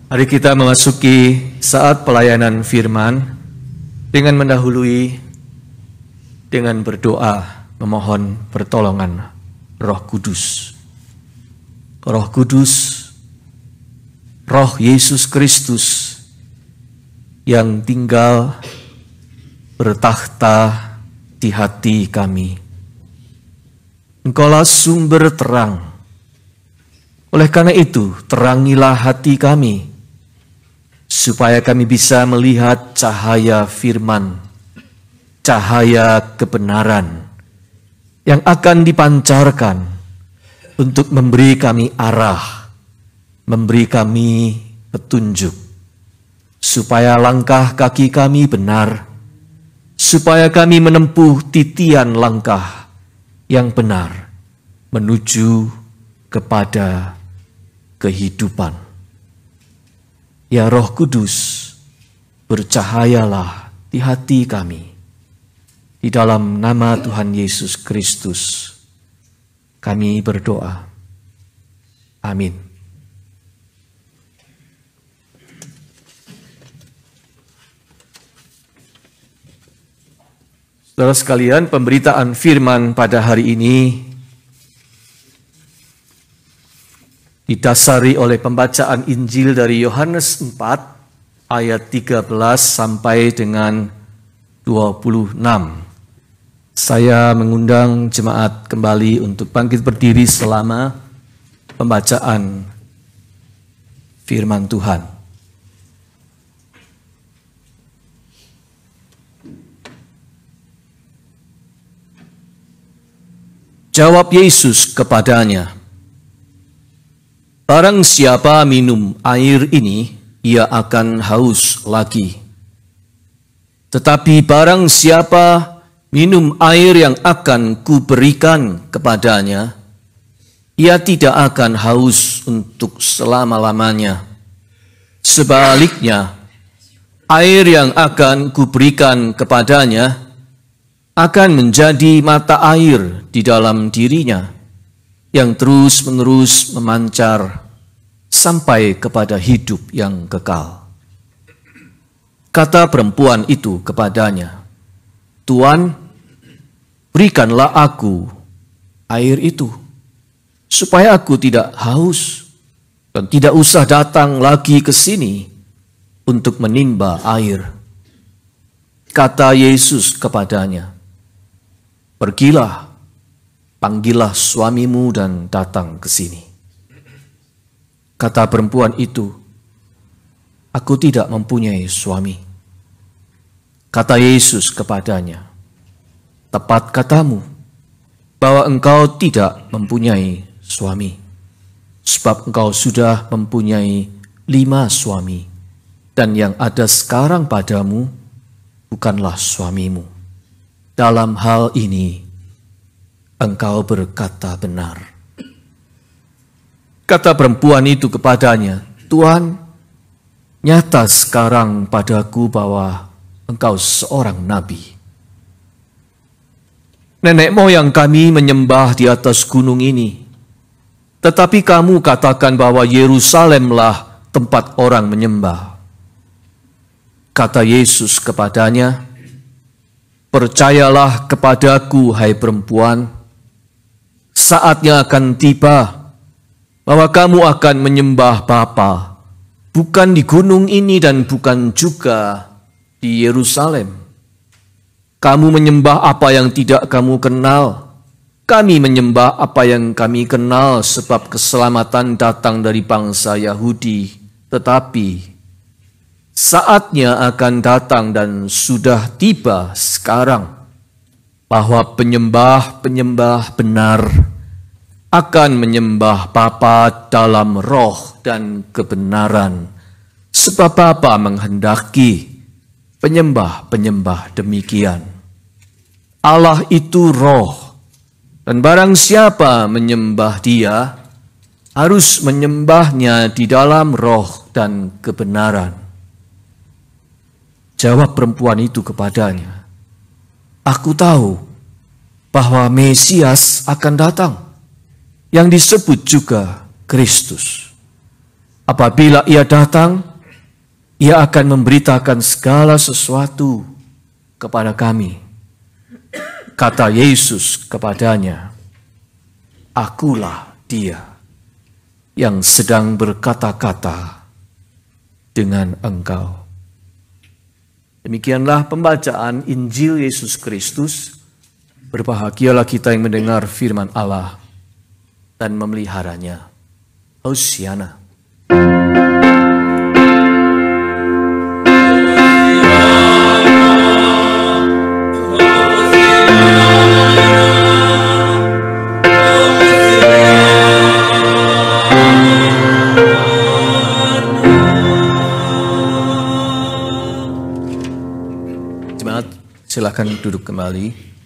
Mari kita memasuki saat pelayanan firman dengan mendahului dengan berdoa memohon pertolongan Roh Kudus. Roh Kudus, Roh Yesus Kristus yang tinggal bertakhta di hati kami. Engkaulah sumber terang. Oleh karena itu, terangilah hati kami, supaya kami bisa melihat cahaya firman, cahaya kebenaran yang akan dipancarkan untuk memberi kami arah, memberi kami petunjuk, supaya langkah kaki kami benar, supaya kami menempuh titian langkah yang benar menuju kepada kehidupan. Ya Roh Kudus, bercahayalah di hati kami. Di dalam nama Tuhan Yesus Kristus, kami berdoa. Amin. Saudara sekalian, pemberitaan firman pada hari ini didasari oleh pembacaan Injil dari Yohanes 4 ayat 13 sampai dengan 26. Saya mengundang jemaat kembali untuk bangkit berdiri selama pembacaan firman Tuhan. Jawab Yesus kepadanya, "Barang siapa minum air ini, ia akan haus lagi. Tetapi barang siapa minum air yang akan kuberikan kepadanya, ia tidak akan haus untuk selama-lamanya. Sebaliknya, air yang akan kuberikan kepadanya akan menjadi mata air di dalam dirinya, yang terus-menerus memancar sampai kepada hidup yang kekal." Kata perempuan itu kepadanya, "Tuan, berikanlah aku air itu, supaya aku tidak haus dan tidak usah datang lagi ke sini untuk menimba air." Kata Yesus kepadanya, "Pergilah, panggillah suamimu dan datang ke sini." Kata perempuan itu, "Aku tidak mempunyai suami." Kata Yesus kepadanya, "Tepat katamu, bahwa engkau tidak mempunyai suami, sebab engkau sudah mempunyai 5 suami, dan yang ada sekarang padamu bukanlah suamimu. Dalam hal ini, engkau berkata benar." Kata perempuan itu kepadanya, "Tuan, nyata sekarang padaku bahwa engkau seorang nabi. Nenek moyang kami menyembah di atas gunung ini, tetapi kamu katakan bahwa Yerusalemlah tempat orang menyembah." Kata Yesus kepadanya, "Percayalah kepadaku, hai perempuan, saatnya akan tiba bahwa kamu akan menyembah Bapa, bukan di gunung ini dan bukan juga di Yerusalem. Kamu menyembah apa yang tidak kamu kenal, kami menyembah apa yang kami kenal, sebab keselamatan datang dari bangsa Yahudi. Tetapi saatnya akan datang dan sudah tiba sekarang, bahwa penyembah-penyembah benar akan menyembah Bapa dalam roh dan kebenaran, sebab Bapa menghendaki penyembah-penyembah demikian. Allah itu roh, dan barang siapa menyembah Dia, harus menyembahnya di dalam roh dan kebenaran." Jawab perempuan itu kepadanya, "Aku tahu bahwa Mesias akan datang, yang disebut juga Kristus. Apabila ia datang, ia akan memberitakan segala sesuatu kepada kami. Kata Yesus kepadanya, "Akulah dia yang sedang berkata-kata dengan engkau." Demikianlah pembacaan Injil Yesus Kristus. Berbahagialah kita yang mendengar firman Allah dan memeliharanya. Hosiana. Jemaat, silakan duduk kembali.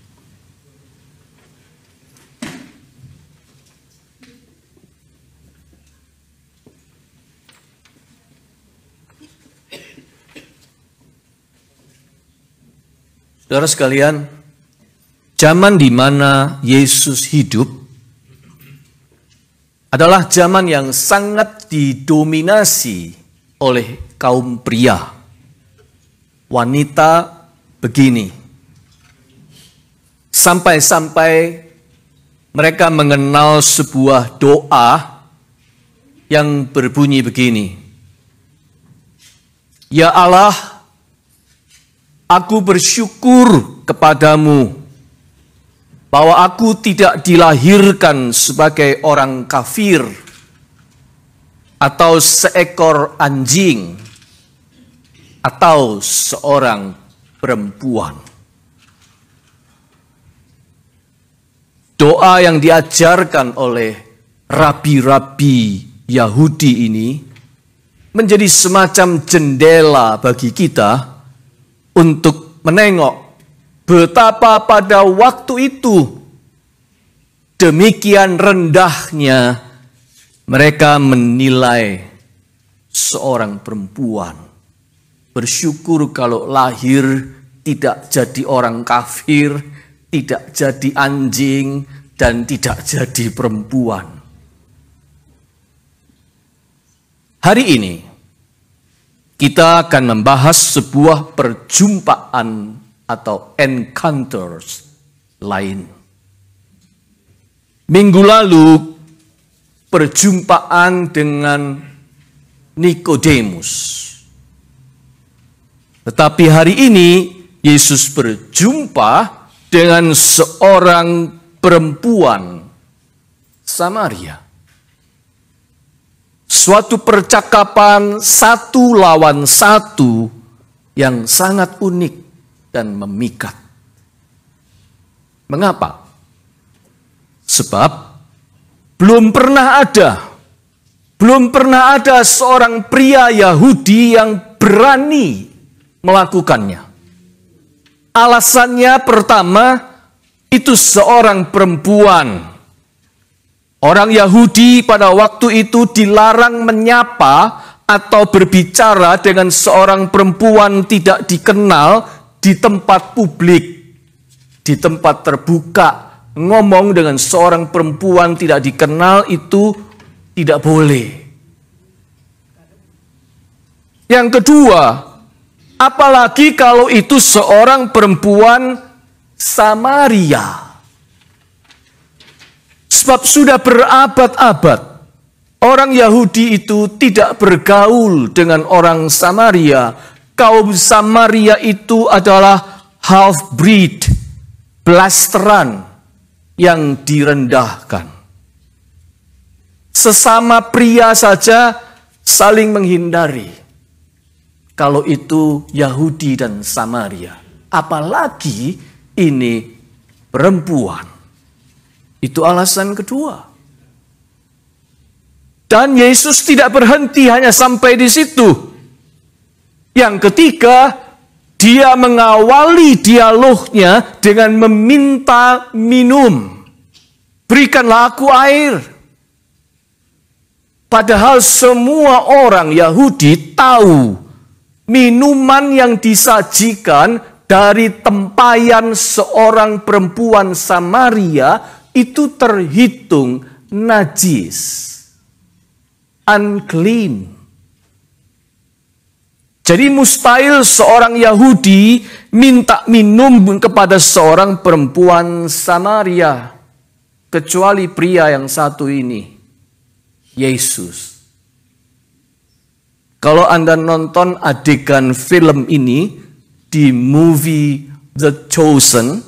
Saudara sekalian, zaman di mana Yesus hidup adalah zaman yang sangat didominasi oleh kaum pria. Wanita begini. Sampai-sampai mereka mengenal sebuah doa yang berbunyi begini. Ya Allah, aku bersyukur kepadamu bahwa aku tidak dilahirkan sebagai orang kafir atau seekor anjing atau seorang perempuan. Doa yang diajarkan oleh rabi-rabi Yahudi ini menjadi semacam jendela bagi kita untuk menengok betapa pada waktu itu demikian rendahnya mereka menilai seorang perempuan. Bersyukur kalau lahir tidak jadi orang kafir, tidak jadi anjing, dan tidak jadi perempuan. Hari ini kita akan membahas sebuah perjumpaan atau encounters lain. Minggu lalu perjumpaan dengan Nikodemus. Tetapi hari ini Yesus berjumpa dengan seorang perempuan Samaria. Suatu percakapan satu lawan satu yang sangat unik dan memikat. Mengapa? Sebab belum pernah ada seorang pria Yahudi yang berani melakukannya. Alasannya pertama, itu seorang perempuan. Orang Yahudi pada waktu itu dilarang menyapa atau berbicara dengan seorang perempuan tidak dikenal di tempat publik, di tempat terbuka. Ngomong dengan seorang perempuan tidak dikenal itu tidak boleh. Yang kedua, apalagi kalau itu seorang perempuan Samaria. Sebab sudah berabad-abad orang Yahudi itu tidak bergaul dengan orang Samaria. Kaum Samaria itu adalah half-breed, blasteran yang direndahkan. Sesama pria saja saling menghindari. Kalau itu Yahudi dan Samaria, apalagi ini perempuan. Itu alasan kedua. Dan Yesus tidak berhenti hanya sampai di situ. Yang ketiga, dia mengawali dialognya dengan meminta minum. Berikanlah aku air. Padahal semua orang Yahudi tahu minuman yang disajikan dari tempayan seorang perempuan Samaria itu terhitung najis, unclean. Jadi mustahil seorang Yahudi minta minum kepada seorang perempuan Samaria, kecuali pria yang satu ini, Yesus. Kalau Anda nonton adegan film ini di movie The Chosen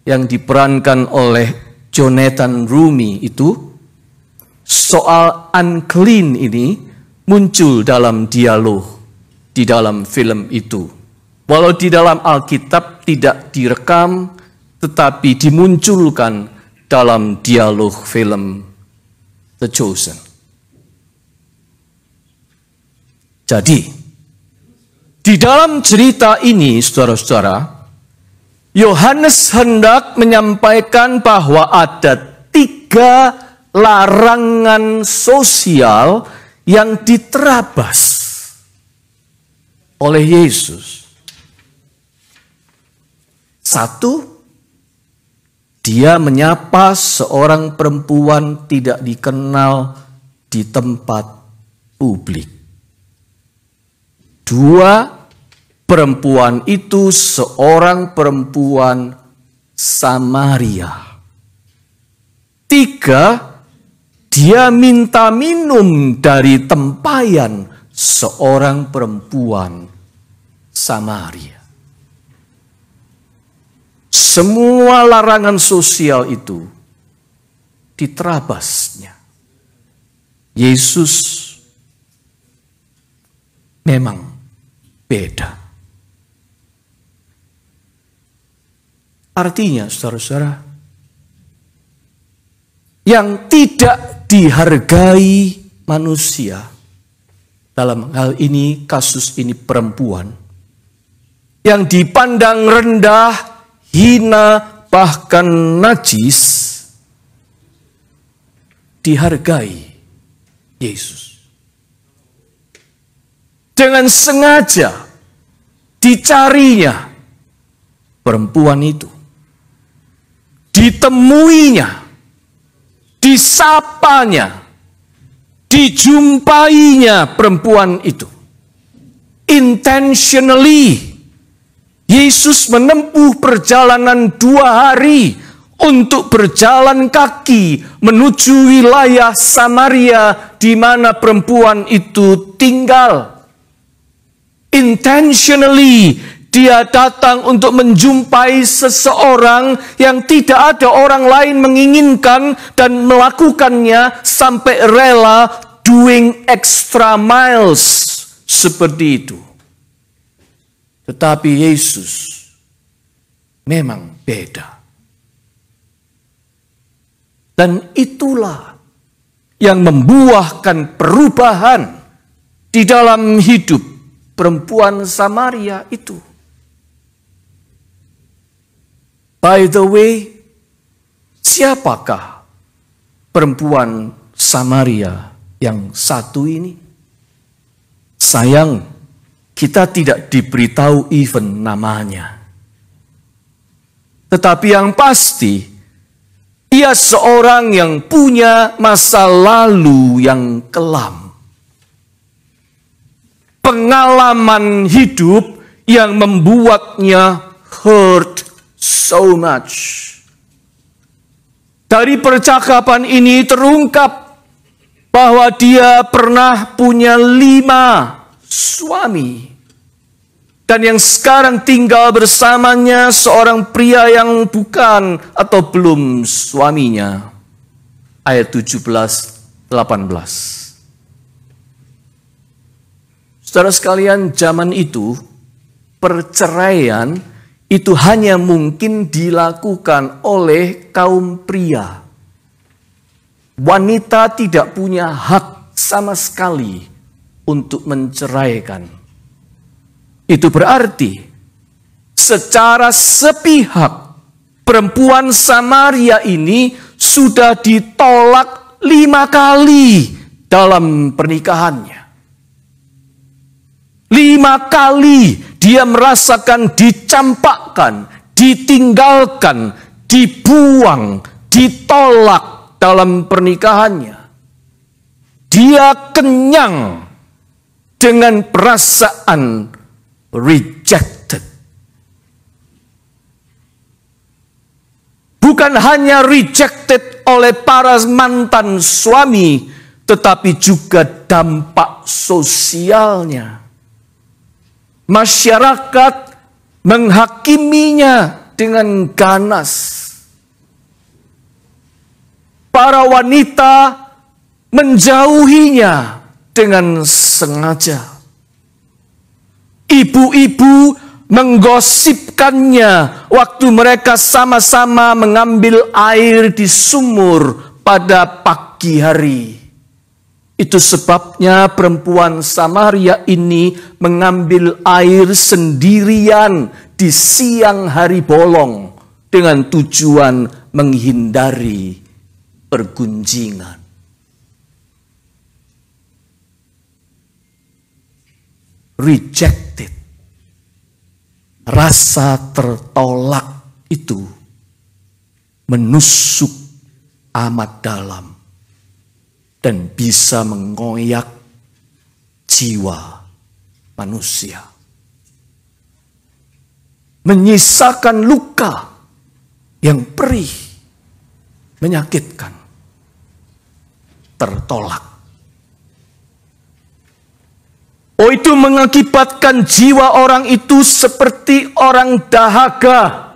yang diperankan oleh Jonathan Rumi itu, soal unclean ini muncul dalam dialog di dalam film itu. Walau di dalam Alkitab tidak direkam, tetapi dimunculkan dalam dialog film The Chosen. Jadi, di dalam cerita ini, saudara-saudara, Yohanes hendak menyampaikan bahwa ada 3 larangan sosial yang diterabas oleh Yesus. 1, dia menyapa seorang perempuan tidak dikenal di tempat publik. 2, perempuan itu seorang perempuan Samaria. 3, dia minta minum dari tempayan seorang perempuan Samaria. Semua larangan sosial itu diterabasnya. Yesus memang beda. Artinya, saudara-saudara, yang tidak dihargai manusia, dalam hal ini, kasus ini perempuan, yang dipandang rendah, hina, bahkan najis, dihargai Yesus. Dengan sengaja dicarinya perempuan itu, ditemuinya, disapanya, dijumpainya perempuan itu. Intentionally, Yesus menempuh perjalanan 2 hari untuk berjalan kaki menuju wilayah Samaria di mana perempuan itu tinggal. Intentionally, dia datang untuk menjumpai seseorang yang tidak ada orang lain menginginkan dan melakukannya sampai rela doing extra miles seperti itu. Tetapi Yesus memang beda. Dan itulah yang membuahkan perubahan di dalam hidup perempuan Samaria itu. By the way, siapakah perempuan Samaria yang satu ini? Sayang, kita tidak diberitahu even namanya. Tetapi yang pasti, ia seorang yang punya masa lalu yang kelam. Pengalaman hidup yang membuatnya hurt so much. Dari percakapan ini terungkap bahwa dia pernah punya 5 suami. Dan yang sekarang tinggal bersamanya seorang pria yang bukan atau belum suaminya. Ayat 17-18. Saudara sekalian, zaman itu perceraian itu hanya mungkin dilakukan oleh kaum pria. Wanita tidak punya hak sama sekali untuk menceraikan. Itu berarti secara sepihak perempuan Samaria ini sudah ditolak 5 kali dalam pernikahannya. 5 kali dia merasakan dicampakkan, ditinggalkan, dibuang, ditolak dalam pernikahannya. Dia kenyang dengan perasaan rejected. Bukan hanya rejected oleh para mantan suami, tetapi juga dampak sosialnya. Masyarakat menghakiminya dengan ganas. Para wanita menjauhinya dengan sengaja. Ibu-ibu menggosipkannya waktu mereka sama-sama mengambil air di sumur pada pagi hari. Itu sebabnya perempuan Samaria ini mengambil air sendirian di siang hari bolong dengan tujuan menghindari pergunjingan. Rejected. Rasa tertolak itu menusuk amat dalam dan bisa mengoyak jiwa manusia. Menyisakan luka yang perih, menyakitkan, tertolak. Oh, itu mengakibatkan jiwa orang itu seperti orang dahaga,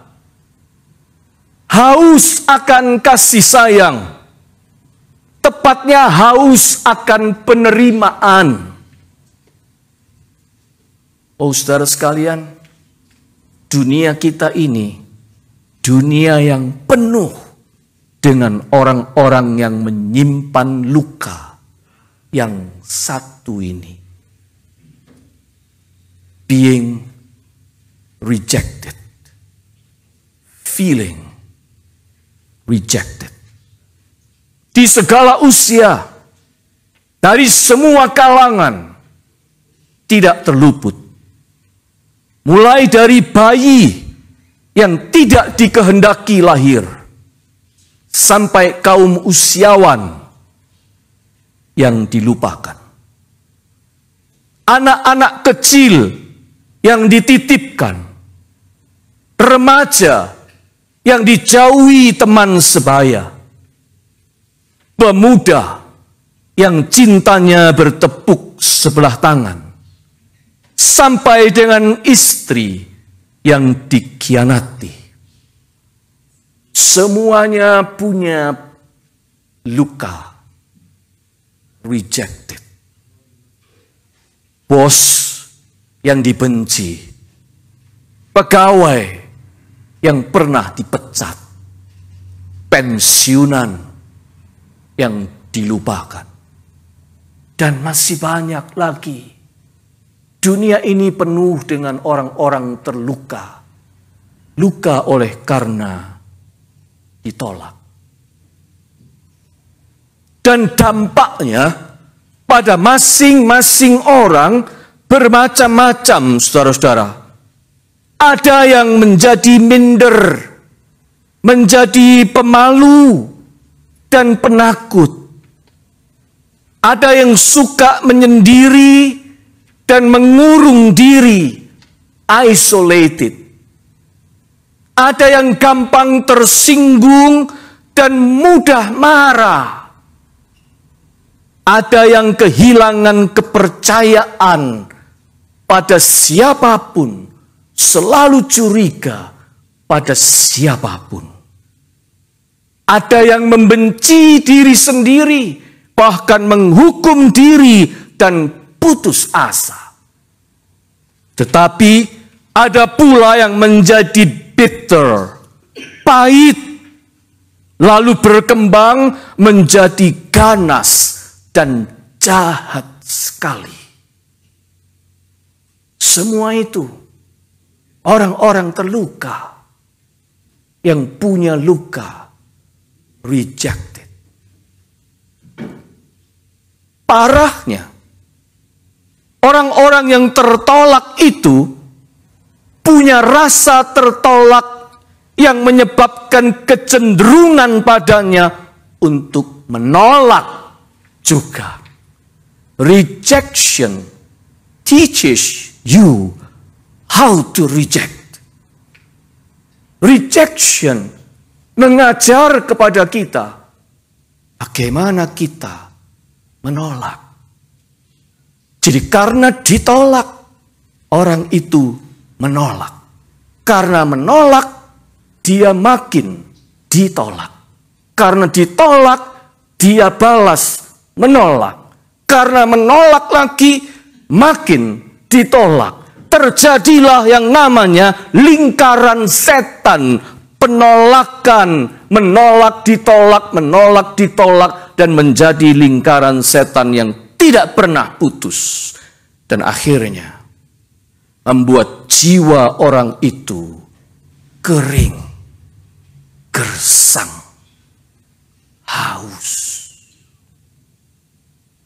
haus akan kasih sayang, tepatnya haus akan penerimaan. Oh, saudara sekalian, dunia kita ini dunia yang penuh dengan orang-orang yang menyimpan luka yang satu ini. Being rejected, feeling rejected. Di segala usia, dari semua kalangan, tidak terluput. Mulai dari bayi yang tidak dikehendaki lahir, sampai kaum usiawan yang dilupakan. Anak-anak kecil yang dititipkan, remaja yang dijauhi teman sebaya, pemuda yang cintanya bertepuk sebelah tangan, sampai dengan istri yang dikhianati. Semuanya punya luka, rejected. Bos yang dibenci, pegawai yang pernah dipecat, pensiunan yang dilupakan, dan masih banyak lagi. Dunia ini penuh dengan orang-orang terluka, luka oleh karena ditolak. Dan dampaknya pada masing-masing orang bermacam-macam, saudara-saudara. Ada yang menjadi minder, menjadi pemalu dan penakut. Ada yang suka menyendiri dan mengurung diri, isolated. Ada yang gampang tersinggung dan mudah marah. Ada yang kehilangan kepercayaan pada siapapun, selalu curiga pada siapapun. Ada yang membenci diri sendiri, bahkan menghukum diri dan putus asa. Tetapi ada pula yang menjadi bitter, pahit, lalu berkembang menjadi ganas dan jahat sekali. Semua itu orang-orang terluka yang punya luka rejected. Parahnya, orang-orang yang tertolak itu punya rasa tertolak yang menyebabkan kecenderungan padanya untuk menolak juga. Rejection teaches you how to reject. Rejection mengajar kepada kita bagaimana kita menolak. Jadi karena ditolak, orang itu menolak. Karena menolak, dia makin ditolak. Karena ditolak, dia balas menolak. Karena menolak lagi, makin ditolak. Terjadilah yang namanya lingkaran setan. Penolakan, menolak, ditolak, dan menjadi lingkaran setan yang tidak pernah putus. Dan akhirnya membuat jiwa orang itu kering, gersang, haus.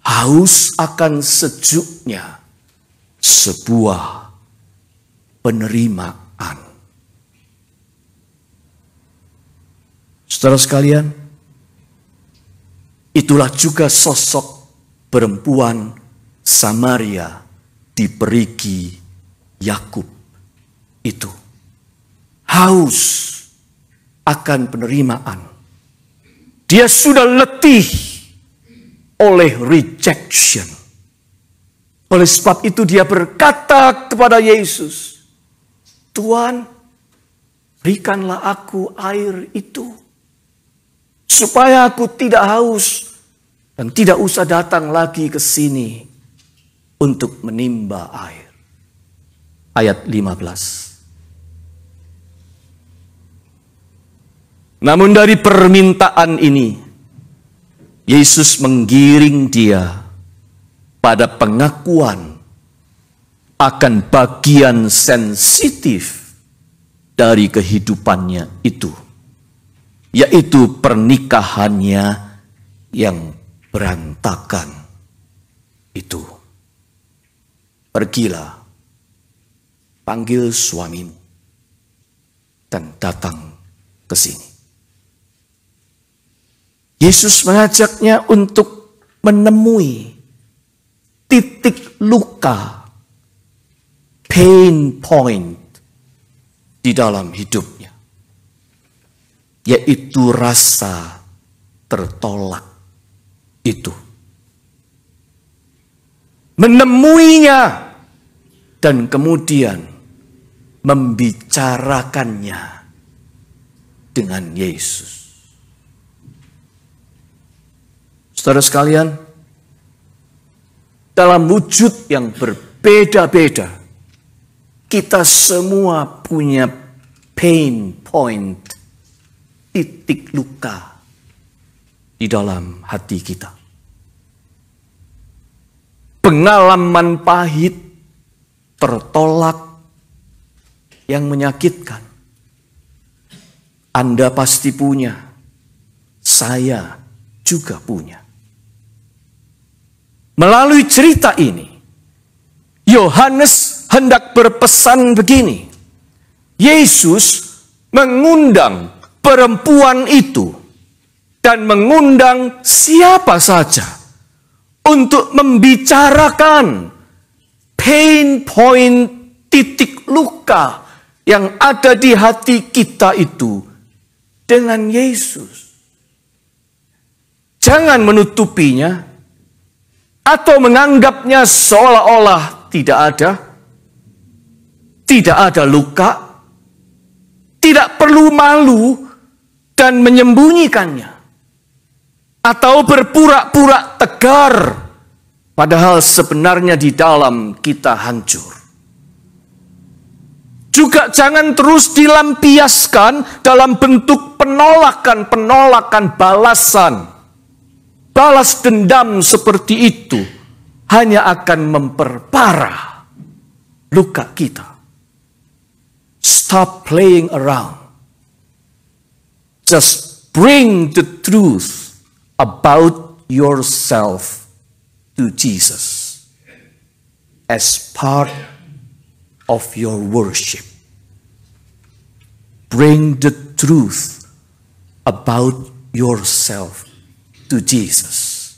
Haus akan sejuknya sebuah penerimaan. Saudara sekalian, itulah juga sosok perempuan Samaria di perigi Yakub itu. Haus akan penerimaan. Dia sudah letih oleh rejection. Oleh sebab itu dia berkata kepada Yesus, Tuhan, berikanlah aku air itu, supaya aku tidak haus dan tidak usah datang lagi ke sini untuk menimba air. Ayat 15. Namun dari permintaan ini, Yesus menggiring dia pada pengakuan akan bagian sensitif dari kehidupannya itu, yaitu pernikahannya yang berantakan itu. Pergilah, panggil suamimu dan datang ke sini. Yesus mengajaknya untuk menemui titik luka, pain point di dalam hidupnya, yaitu rasa tertolak itu. Menemuinya dan kemudian membicarakannya dengan Yesus. Saudara sekalian, dalam wujud yang berbeda-beda, kita semua punya pain point, titik luka di dalam hati kita. Pengalaman pahit, tertolak, yang menyakitkan. Anda pasti punya, saya juga punya. Melalui cerita ini, Yohanes hendak berpesan begini. Yesus mengundang perempuan itu dan mengundang siapa saja untuk membicarakan pain point, titik luka yang ada di hati kita itu dengan Yesus. Jangan menutupinya atau menganggapnya seolah-olah tidak ada luka, tidak perlu malu dan menyembunyikannya, atau berpura-pura tegar, padahal sebenarnya di dalam kita hancur. Juga jangan terus dilampiaskan dalam bentuk penolakan balasan. Balas dendam seperti itu hanya akan memperparah luka kita. Stop playing around. Just bring the truth about yourself to Jesus as part of your worship. Bring the truth about yourself to Jesus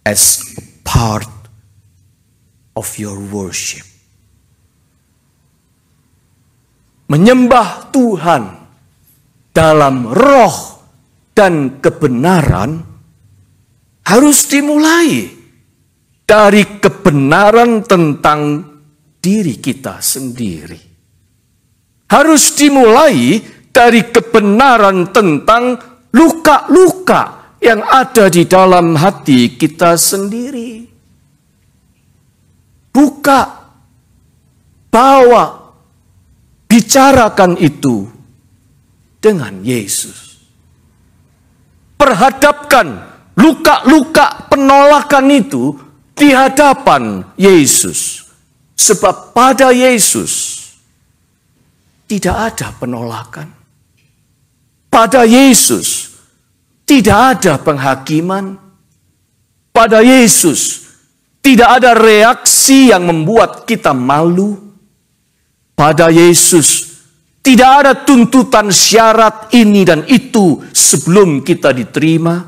as a part of your worship. Menyembah Tuhan dalam roh dan kebenaran harus dimulai dari kebenaran tentang diri kita sendiri. Harus dimulai dari kebenaran tentang luka-luka yang ada di dalam hati kita sendiri. Buka, bawa, bicarakan itu dengan Yesus. Perhadapkan luka-luka penolakan itu di hadapan Yesus. Sebab pada Yesus tidak ada penolakan. Pada Yesus tidak ada penghakiman. Pada Yesus tidak ada reaksi yang membuat kita malu. Pada Yesus tidak ada tuntutan syarat ini dan itu sebelum kita diterima.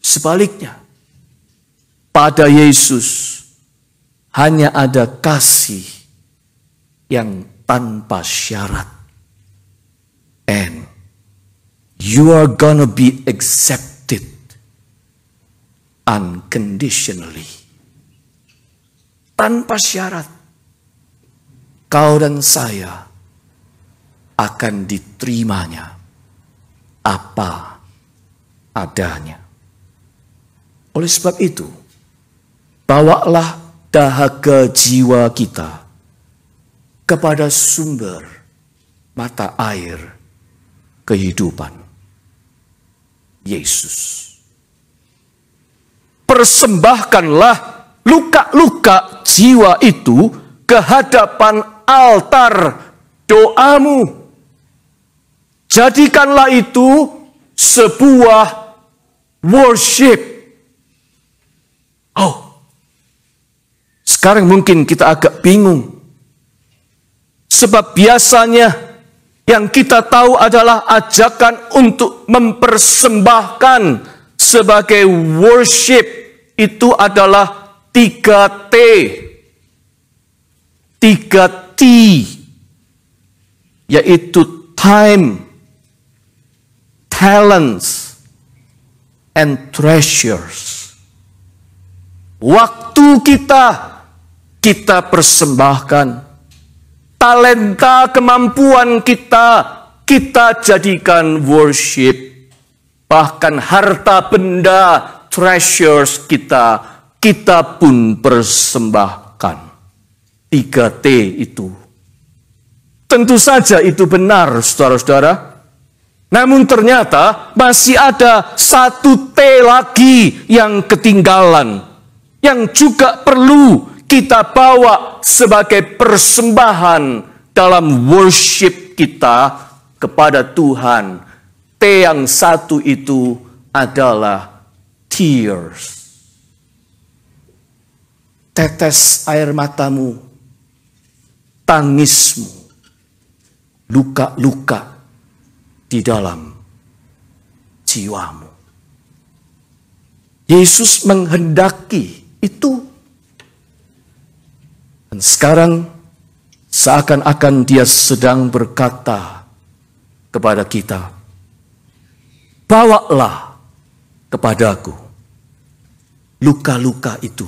Sebaliknya, pada Yesus hanya ada kasih yang tanpa syarat. And you are gonna be accepted unconditionally. Tanpa syarat. Kau dan saya akan diterimanya apa adanya. Oleh sebab itu, bawalah dahaga jiwa kita kepada sumber mata air kehidupan, Yesus. Persembahkanlah luka-luka jiwa itu ke hadapan altar doamu. Jadikanlah itu sebuah worship. Oh, sekarang mungkin kita agak bingung. Sebab biasanya yang kita tahu adalah ajakan untuk mempersembahkan sebagai worship itu adalah 3T. 3T. Yaitu time, talents, and treasures. Waktu kita persembahkan. Talenta kemampuan kita jadikan worship. Bahkan harta benda, treasures kita pun persembahkan. 3T itu. Tentu saja itu benar, saudara-saudara. Namun ternyata masih ada 1T lagi yang ketinggalan. Yang juga perlu kita bawa sebagai persembahan dalam worship kita kepada Tuhan. T yang satu itu adalah tears. Tetes air matamu, tangismu, luka-luka di dalam jiwamu. Yesus menghendaki itu. Dan sekarang seakan-akan dia sedang berkata kepada kita, bawalah kepadaku luka-luka itu.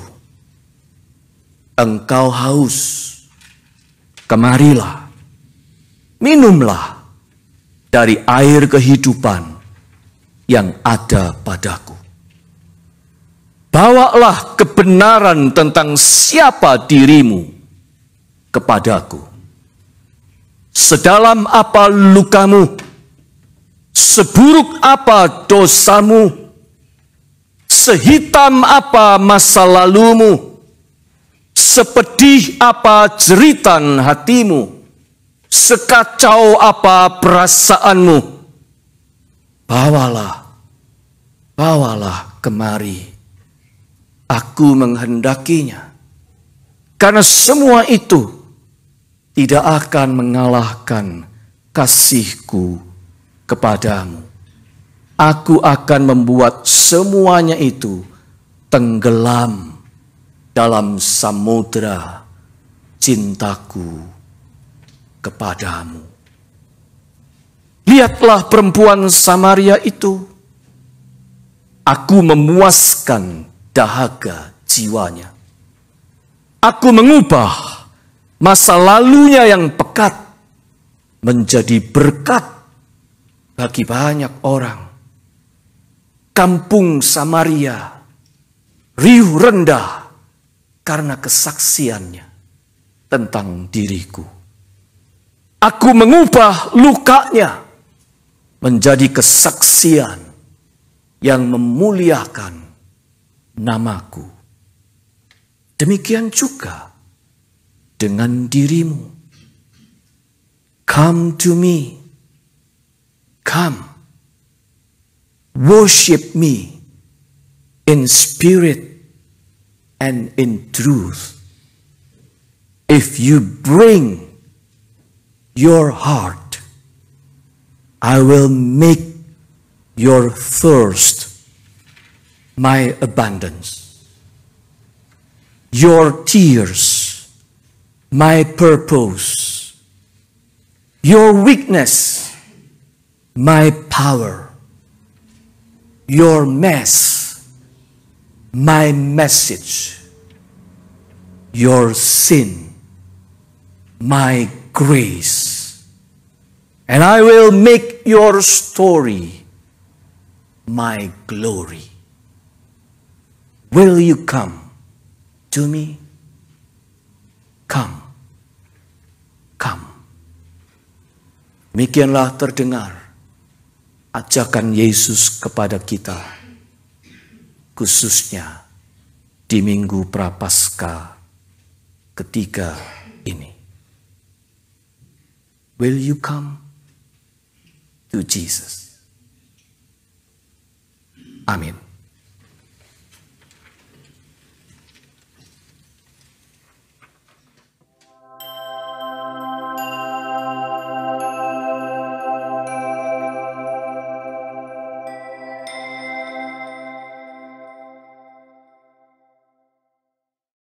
Engkau haus, kemarilah, minumlah dari air kehidupan yang ada padaku. Bawalah kebenaran tentang siapa dirimu kepadaku. Sedalam apa lukamu, seburuk apa dosamu, sehitam apa masa lalumu, sepedih apa jeritan hatimu, sekacau apa perasaanmu. Bawalah kemari. Aku menghendakinya. Karena semua itu tidak akan mengalahkan kasihku kepadamu. Aku akan membuat semuanya itu tenggelam dalam samudera cintaku kepadamu. Lihatlah perempuan Samaria itu. Aku memuaskan dahaga jiwanya. Aku mengubah masa lalunya yang pekat menjadi berkat bagi banyak orang. Kampung Samaria riuh rendah karena kesaksiannya tentang diriku. Aku mengubah lukanya menjadi kesaksian yang memuliakan namaku. Demikian juga dengan dirimu. Come to me. Come. Worship me in spirit and in truth. If you bring your heart, I will make your thirst my abundance, your tears my purpose, your weakness my power, your mess my message, your sin my grace. And I will make your story my glory. Will you come to me? Come. Come. Demikianlah terdengar ajakan Yesus kepada kita, khususnya di Minggu Prapaskah ketiga ini. Will you come to Jesus? Amin.